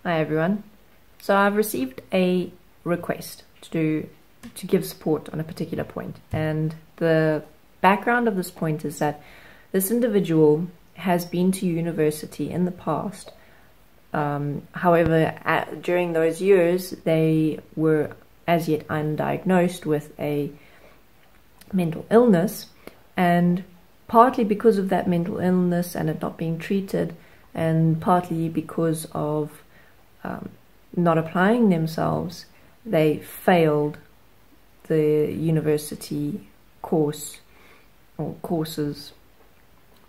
Hi everyone. So I've received a request to give support on a particular point, and the background of this point is that this individual has been to university in the past. However, during those years they were as yet undiagnosed with a mental illness, and partly because of that mental illness and it not being treated, and partly because of not applying themselves, they failed the university course or courses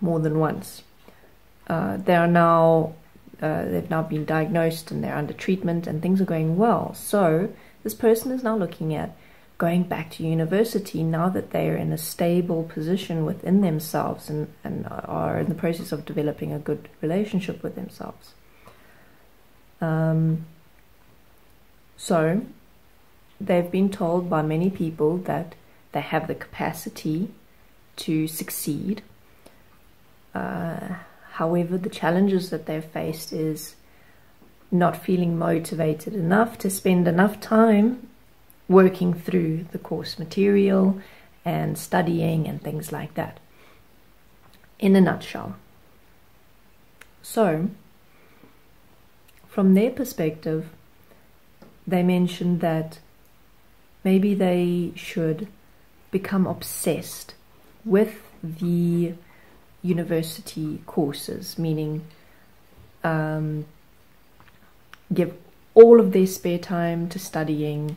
more than once. They've now been diagnosed and they're under treatment and things are going well. So this person is now looking at going back to university now that they are in a stable position within themselves and are in the process of developing a good relationship with themselves. So they've been told by many people that they have the capacity to succeed. However, the challenges that they've faced is not feeling motivated enough to spend enough time working through the course material and studying and things like that, in a nutshell. So, from their perspective, they mentioned that maybe they should become obsessed with the university courses, meaning give all of their spare time to studying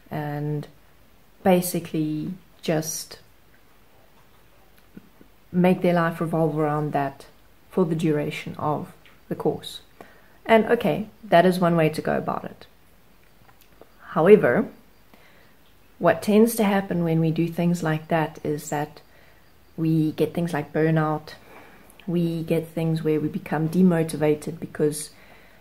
and basically just make their life revolve around that for the duration of the course. And okay, that is one way to go about it. However, what tends to happen when we do things like that is that we get things like burnout. We get things where we become demotivated, because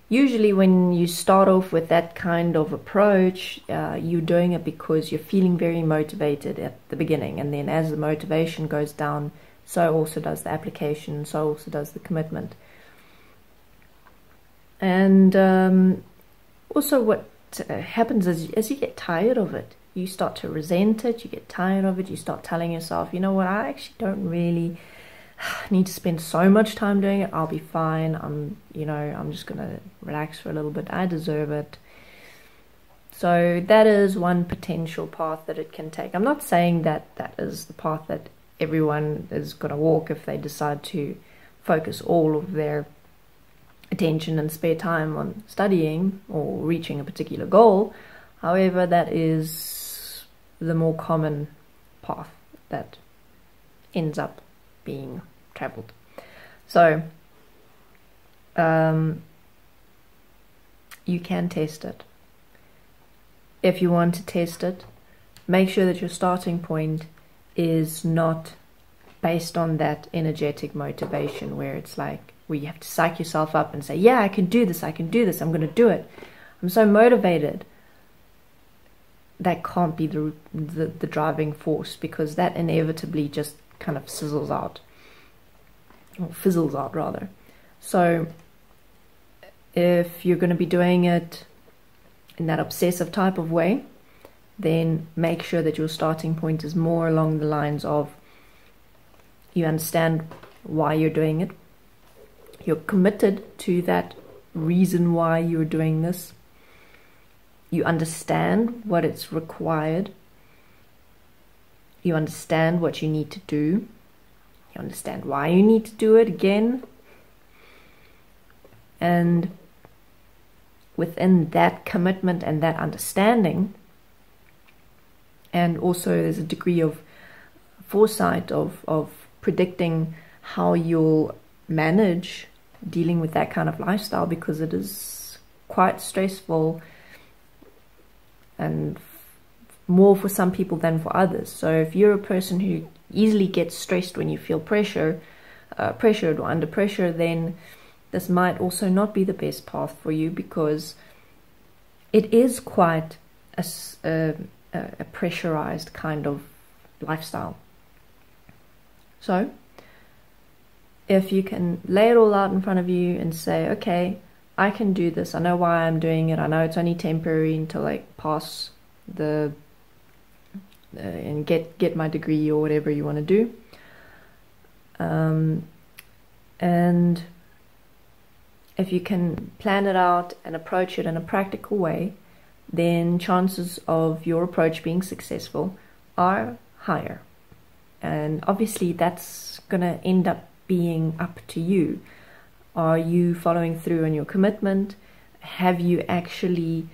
usually when you start off with that kind of approach, you're doing it because you're feeling very motivated at the beginning, and then as the motivation goes down, so also does the application, so also does the commitment. And also what happens is, as you get tired of it, you start to resent it, you get tired of it, you start telling yourself, you know what, I actually don't really need to spend so much time doing it, I'll be fine, I'm just gonna relax for a little bit, I deserve it. So that is one potential path that it can take. I'm not saying that that is the path that everyone is gonna walk if they decide to focus all of their attention and spare time on studying or reaching a particular goal. However, that is the more common path that ends up being traveled. So you can test it. If you want to test it, make sure that your starting point is not based on that energetic motivation where it's like, where you have to psych yourself up and say, yeah, I can do this, I'm going to do it, I'm so motivated. That can't be the driving force, because that inevitably just kind of sizzles out, or fizzles out rather. So if you're going to be doing it in that obsessive type of way, then make sure that your starting point is more along the lines of, you understand why you're doing it, you're committed to that reason why you're doing this, you understand what it's required, you understand what you need to do, you understand why you need to do it again, and within that commitment and that understanding, and also there's a degree of foresight of predicting how you'll manage dealing with that kind of lifestyle, because it is quite stressful and more for some people than for others. So if you're a person who easily gets stressed when you feel pressured or under pressure, then this might also not be the best path for you, because it is quite a pressurized kind of lifestyle. So if you can lay it all out in front of you and say, okay, I can do this. I know why I'm doing it. I know it's only temporary until I pass the and get my degree or whatever you want to do. And if you can plan it out and approach it in a practical way, then chances of your approach being successful are higher. And obviously that's going to end up being up to you. Are you following through on your commitment? Have you actually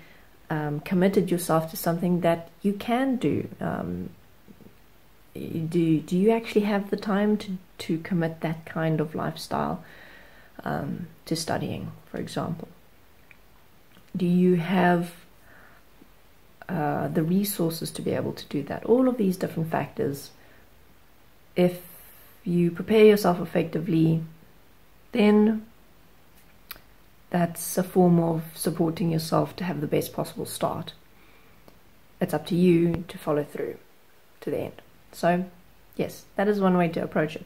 committed yourself to something that you can do? Do you actually have the time to commit that kind of lifestyle to studying, for example? Do you have the resources to be able to do that? All of these different factors. If you prepare yourself effectively, then that's a form of supporting yourself to have the best possible start. It's up to you to follow through to the end. So, yes, that is one way to approach it.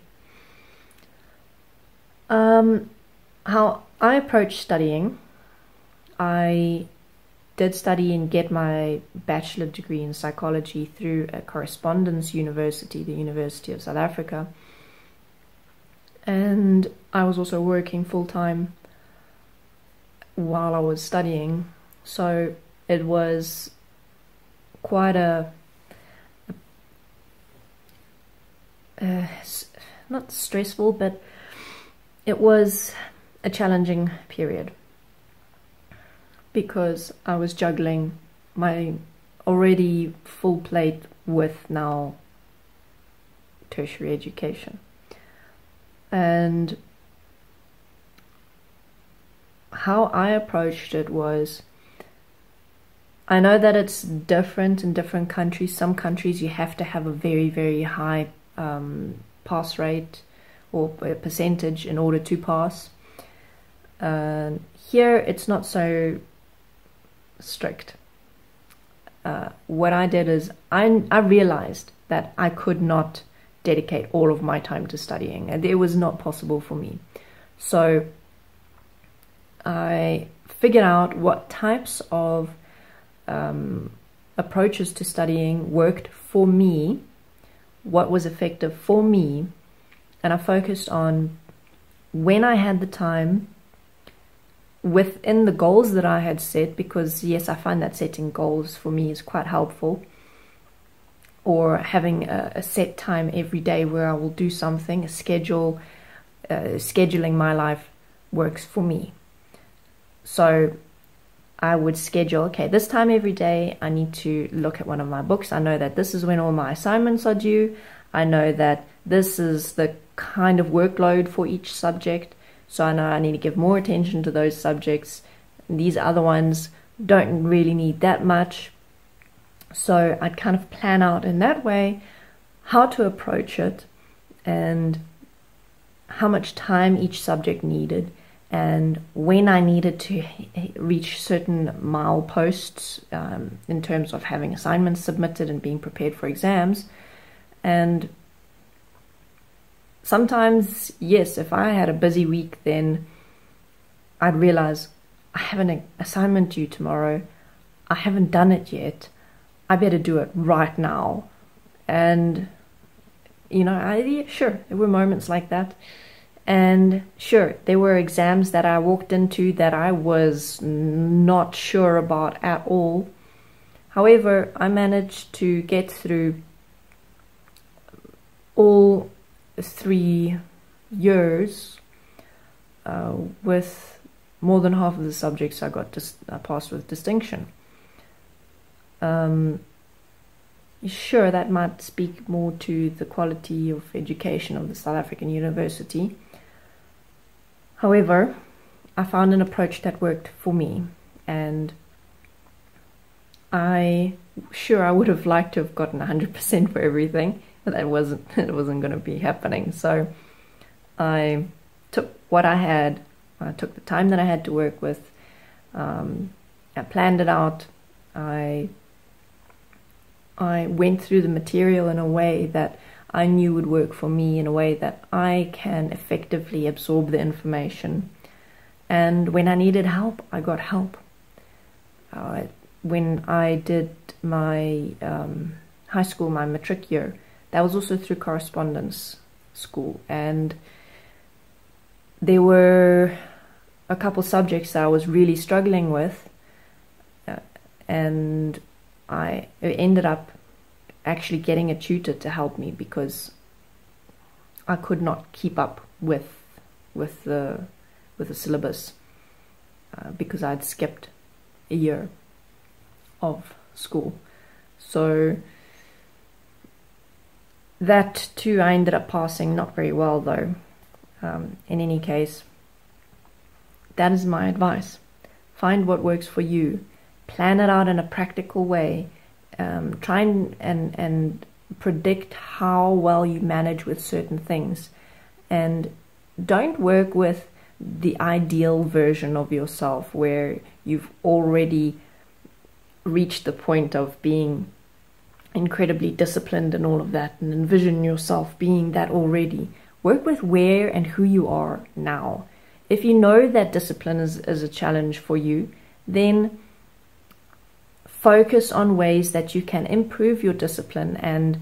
How I approach studying, I did study and get my bachelor degree in psychology through a correspondence university, the University of South Africa. And I was also working full-time while I was studying, so it was quite not stressful, but it was a challenging period because I was juggling my already full plate with now tertiary education. And how I approached it was, I know that it's different in different countries. Some countries you have to have a very, very high pass rate or percentage in order to pass. Here it's not so strict. What I did is I realized that I could not dedicate all of my time to studying, and it was not possible for me. So I figured out what types of approaches to studying worked for me, what was effective for me, and I focused on when I had the time within the goals that I had set, because yes, I find that setting goals for me is quite helpful, or having a set time every day where I will do something, a schedule, scheduling my life works for me. So I would schedule, okay, this time every day I need to look at one of my books. I know that this is when all my assignments are due. I know that this is the kind of workload for each subject. So I know I need to give more attention to those subjects. These other ones don't really need that much. So I'd kind of plan out in that way how to approach it and how much time each subject needed, and when I needed to reach certain mileposts in terms of having assignments submitted and being prepared for exams. And sometimes, yes, if I had a busy week, then I'd realize I have an assignment due tomorrow. I haven't done it yet. I better do it right now. And, you know, sure, there were moments like that. And sure, there were exams that I walked into that I was not sure about at all. However, I managed to get through all 3 years with more than half of the subjects I passed with distinction. Sure, that might speak more to the quality of education of the South African university. However, I found an approach that worked for me, and I would have liked to have gotten 100% for everything, but it wasn't going to be happening. So I took what I had, I took the time that I had to work with, I planned it out, I went through the material in a way that I knew would work for me, in a way that I can effectively absorb the information And when I needed help, I got help. When I did my high school, my matric year, that was also through correspondence school, and there were a couple subjects that I was really struggling with, and I ended up actually getting a tutor to help me because I could not keep up with the syllabus because I'd skipped a year of school. So that too, I ended up passing, not very well though. In any case, that is my advice. Find what works for you. Plan it out in a practical way. Try and predict how well you manage with certain things. And don't work with the ideal version of yourself where you've already reached the point of being incredibly disciplined and all of that, and envision yourself being that already. Work with where and who you are now. If you know that discipline is a challenge for you, then focus on ways that you can improve your discipline and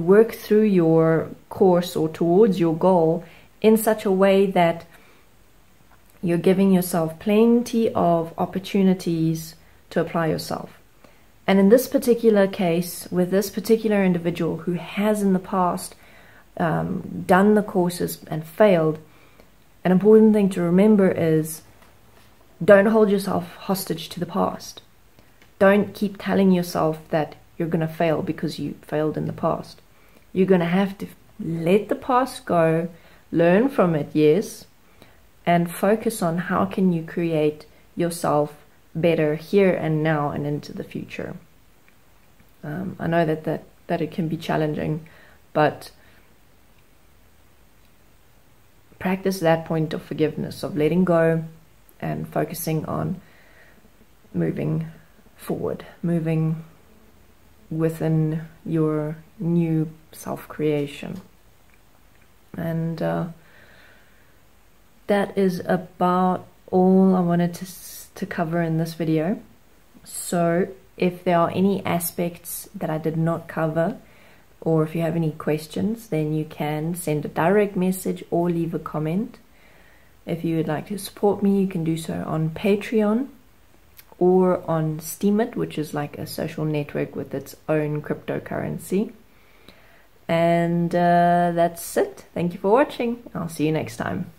work through your course or towards your goal in such a way that you're giving yourself plenty of opportunities to apply yourself. And in this particular case, with this particular individual who has in the past done the courses and failed, an important thing to remember is don't hold yourself hostage to the past. Don't keep telling yourself that you're going to fail because you failed in the past. You're going to have to let the past go, learn from it, yes, and focus on how can you create yourself better here and now and into the future. I know that it can be challenging, but practice that point of forgiveness, of letting go and focusing on moving forward, moving within your new self-creation. And that is about all I wanted to cover in this video. So if there are any aspects that I did not cover, or if you have any questions, then you can send a direct message or leave a comment. If you would like to support me, you can do so on Patreon or on Steemit, which is like a social network with its own cryptocurrency. And that's it. Thank you for watching. I'll see you next time.